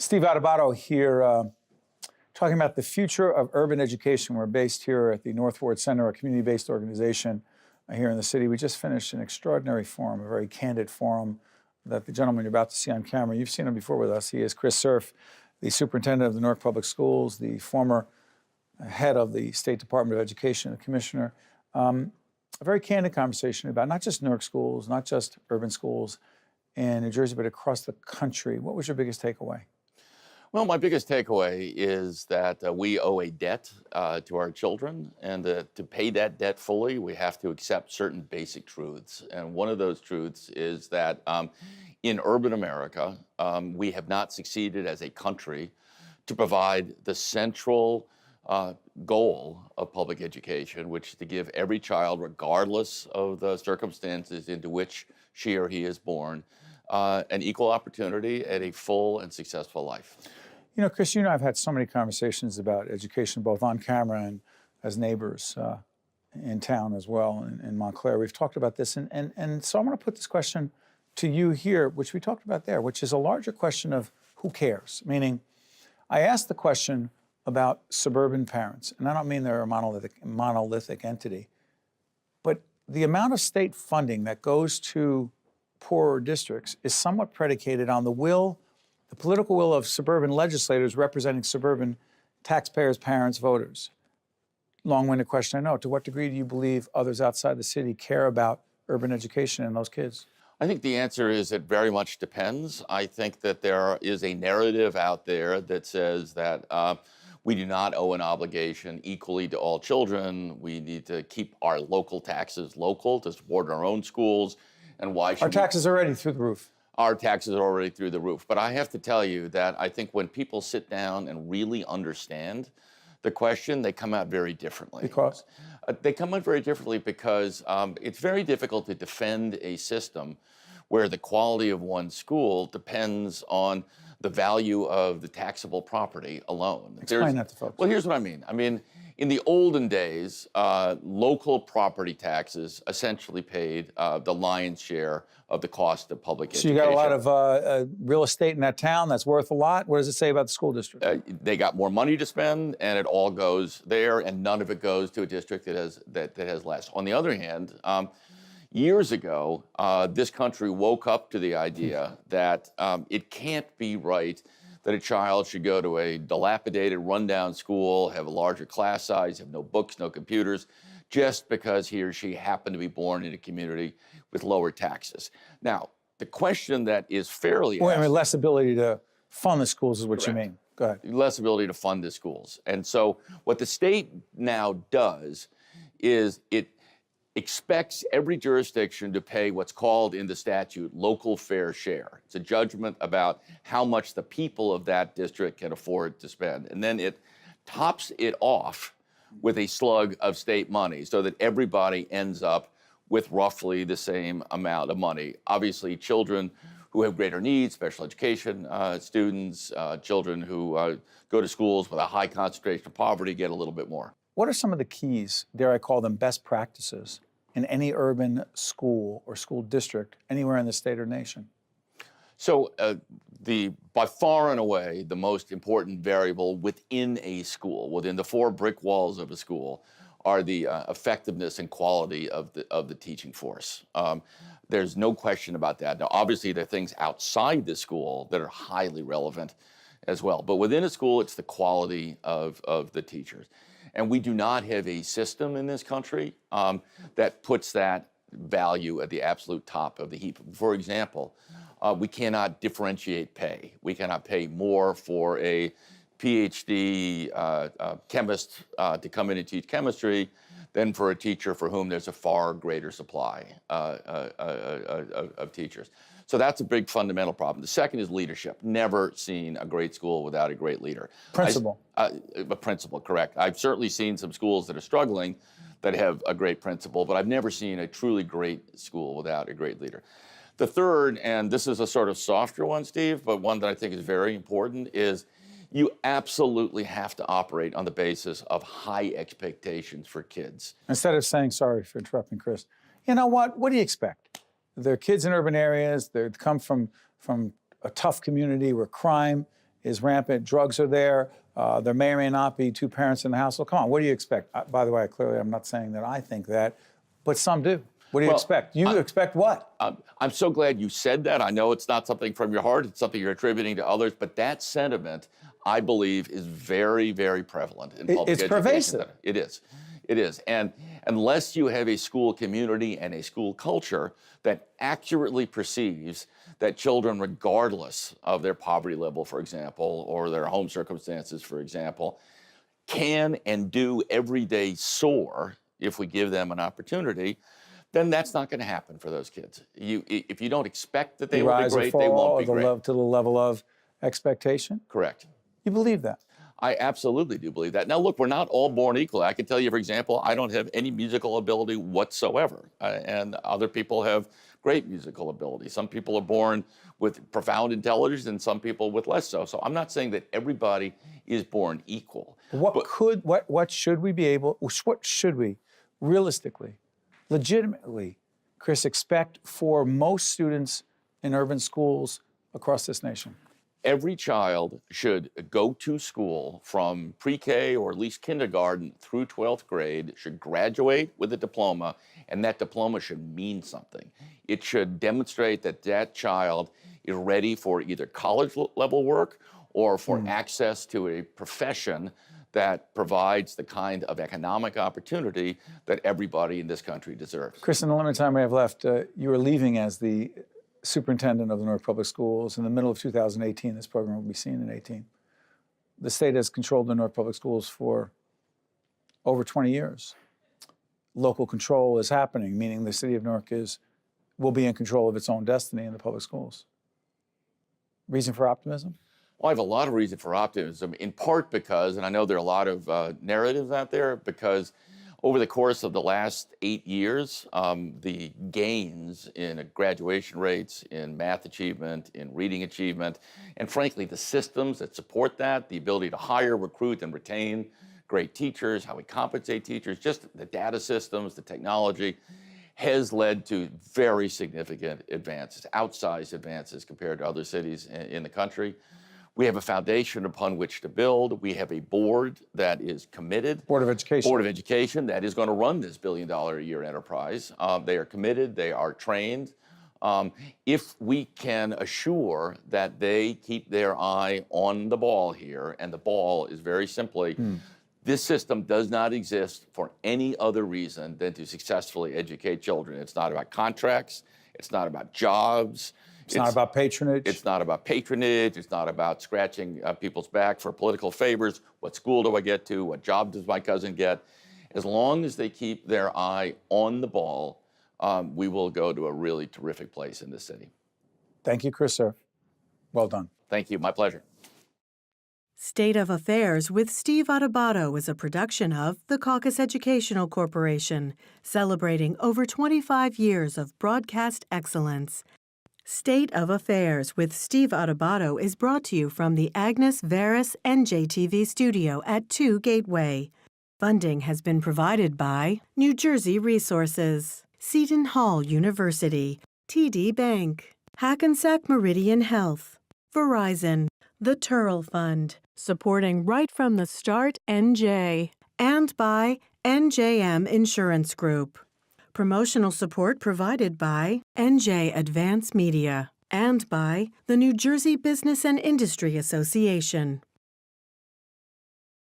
Steve Adubato here, talking about the future of urban education. We're based here at the North Ward Center, a community-based organization here in the city. We just finished an extraordinary forum, a very candid forum that the gentleman you're about to see on camera, you've seen him before with us. He is Chris Cerf, the superintendent of the Newark Public Schools, the former head of the State Department of Education, the commissioner. A very candid conversation about not just Newark schools, not just urban schools in New Jersey, but across the country. What was your biggest takeaway? Well, my biggest takeaway is that we owe a debt to our children, and to pay that debt fully, we have to accept certain basic truths. And one of those truths is that in urban America, we have not succeeded as a country to provide the central goal of public education, which is to give every child, regardless of the circumstances into which she or he is born, an equal opportunity at a full and successful life. You know, Chris, you and I have had so many conversations about education, both on camera and as neighbors in town as well, in Montclair. We've talked about this, and so I'm going to put this question to you here, which we talked about there, which is a larger question of who cares? Meaning, I asked the question about suburban parents, and I don't mean they're a monolithic entity, but the amount of state funding that goes to poorer districts is somewhat predicated on the political will of suburban legislators representing suburban taxpayers, parents, voters. Long-winded question, I know. To what degree do you believe others outside the city care about urban education and those kids? I think the answer is it very much depends. I think that there is a narrative out there that says that we do not owe an obligation equally to all children. We need to keep our local taxes local to support our own schools. And why should our taxes are already through the roof? Our taxes are already through the roof. But I have to tell you that I think when people sit down and really understand the question, they come out very differently. Because? They come out very differently because it's very difficult to defend a system where the quality of one school depends on the value of the taxable property alone. Explain that to folks. Well, here's what I mean. I mean, in the olden days, local property taxes essentially paid the lion's share of the cost of public education. So you got a lot of real estate in that town that's worth a lot. What does it say about the school district? They got more money to spend, and it all goes there, and none of it goes to a district that has less. On the other hand, years ago, this country woke up to the idea that it can't be right that a child should go to a dilapidated, rundown school, have a larger class size, have no books, no computers, just because he or she happened to be born in a community with lower taxes. Now, the question that is fairly I mean, less ability to fund the schools is what you mean. Go ahead. Less ability to fund the schools. And so what the state now does is it expects every jurisdiction to pay what's called in the statute local fair share. It's a judgment about how much the people of that district can afford to spend. And then it tops it off with a slug of state money so that everybody ends up with roughly the same amount of money. Obviously, children who have greater needs, special education students, children who go to schools with a high concentration of poverty get a little bit more. What are some of the keys, dare I call them best practices, in any urban school or school district anywhere in the state or nation? So by far and away, the most important variable within a school, within the four brick walls of a school, are the effectiveness and quality of the teaching force. There's no question about that. Now, obviously, there are things outside the school that are highly relevant as well. But within a school, it's the quality of the teachers. And we do not have a system in this country that puts that value at the absolute top of the heap. For example, we cannot differentiate pay. We cannot pay more for a PhD chemist to come in and teach chemistry than for a teacher for whom there's a far greater supply of teachers. So that's a big fundamental problem. The second is leadership. Never seen a great school without a great leader. Principal. A principal, correct. I've certainly seen some schools that are struggling that have a great principal, but I've never seen a truly great school without a great leader. The third, and this is a sort of softer one, Steve, but one that I think is very important, is you absolutely have to operate on the basis of high expectations for kids. Instead of saying, sorry for interrupting, Chris, you know what do you expect? They're kids in urban areas, they come from a tough community where crime is rampant. Drugs are there. There may or may not be two parents in the household. Come on, what do you expect? By the way, clearly I'm not saying that I think that, but some do. What do you expect? You expect what? I'm so glad you said that. I know it's not something from your heart. It's something you're attributing to others. But that sentiment, I believe, is very, very prevalent in public education. It's pervasive. It is. It is. And unless you have a school community and a school culture that accurately perceives that children, regardless of their poverty level, for example, or their home circumstances, for example, can and do every day soar if we give them an opportunity, then that's not going to happen for those kids. If you don't expect that they will be great, they won't be great. To the level of expectation? Correct. You believe that? I absolutely do believe that. Now, look, we're not all born equal. I can tell you, for example, I don't have any musical ability whatsoever, and other people have great musical ability. Some people are born with profound intelligence, and some people with less so. So I'm not saying that everybody is born equal. What should we realistically, legitimately, Chris, expect for most students in urban schools across this nation? Every child should go to school from pre-K or at least kindergarten through 12th grade, should graduate with a diploma, and that diploma should mean something. It should demonstrate that that child is ready for either college level work or for access to a profession that provides the kind of economic opportunity that everybody in this country deserves. Chris, in the limited time we have left, you are leaving as the superintendent of the Newark Public Schools. In the middle of 2018, this program will be seen in 18. The state has controlled the Newark Public Schools for over 20 years. Local control is happening, meaning the city of Newark will be in control of its own destiny in the public schools. Reason for optimism? Well, I have a lot of reason for optimism, in part because, and I know there are a lot of narratives out there, because over the course of the last 8 years, the gains in graduation rates, in math achievement, in reading achievement, and frankly, the systems that support that, the ability to hire, recruit, and retain great teachers, how we compensate teachers, just the data systems, the technology, has led to very significant advances, outsized advances compared to other cities in the country. We have a foundation upon which to build. We have a board that is committed. Board of Education. Board of Education that is going to run this $1 billion a year enterprise. They are committed. They are trained. If we can assure that they keep their eye on the ball here, and the ball is very simply, this system does not exist for any other reason than to successfully educate children. It's not about contracts. It's not about jobs. It's not about patronage. It's not about patronage. It's not about scratching people's back for political favors. What school do I get to? What job does my cousin get? As long as they keep their eye on the ball, we will go to a really terrific place in this city. Thank you, Chris Cerf. Well done. Thank you. My pleasure. State of Affairs with Steve Adubato is a production of the Caucus Educational Corporation, celebrating over 25 years of broadcast excellence. State of Affairs with Steve Adubato is brought to you from the Agnes Veris NJTV studio at 2 Gateway. Funding has been provided by New Jersey Resources, Seton Hall University, TD Bank, Hackensack Meridian Health, Verizon, the Turl Fund, supporting Right from the Start NJ, and by NJM Insurance Group. Promotional support provided by NJ Advance Media and by the New Jersey Business and Industry Association.